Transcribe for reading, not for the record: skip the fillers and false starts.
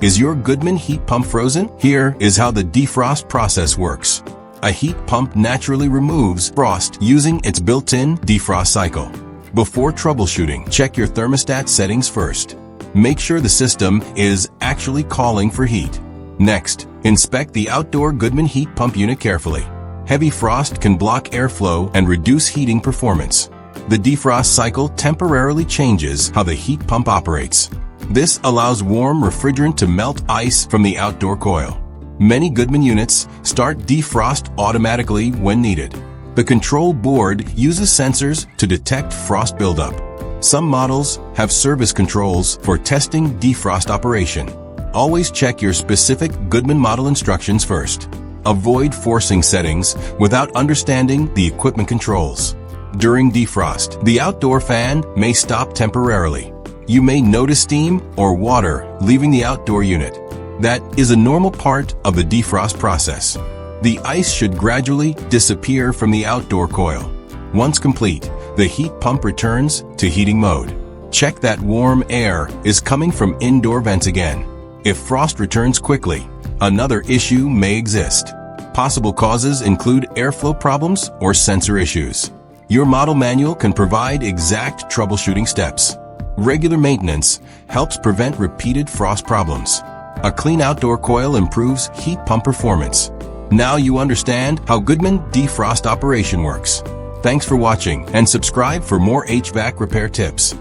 Is your Goodman heat pump frozen? Here is how the defrost process works. A heat pump naturally removes frost using its built-in defrost cycle. Before troubleshooting, check your thermostat settings first. Make sure the system is actually calling for heat. Next, inspect the outdoor Goodman heat pump unit carefully. Heavy frost can block airflow and reduce heating performance. The defrost cycle temporarily changes how the heat pump operates. This allows warm refrigerant to melt ice from the outdoor coil. Many Goodman units start defrost automatically when needed. The control board uses sensors to detect frost buildup. Some models have service controls for testing defrost operation. Always check your specific Goodman model instructions first. Avoid forcing settings without understanding the equipment controls. During defrost, the outdoor fan may stop temporarily. You may notice steam or water leaving the outdoor unit. That is a normal part of the defrost process. The ice should gradually disappear from the outdoor coil. Once complete, the heat pump returns to heating mode. Check that warm air is coming from indoor vents again. If frost returns quickly, another issue may exist. Possible causes include airflow problems or sensor issues. Your model manual can provide exact troubleshooting steps. Regular maintenance helps prevent repeated frost problems. A clean outdoor coil improves heat pump performance. Now you understand how Goodman defrost operation works. Thanks for watching and subscribe for more HVAC repair tips.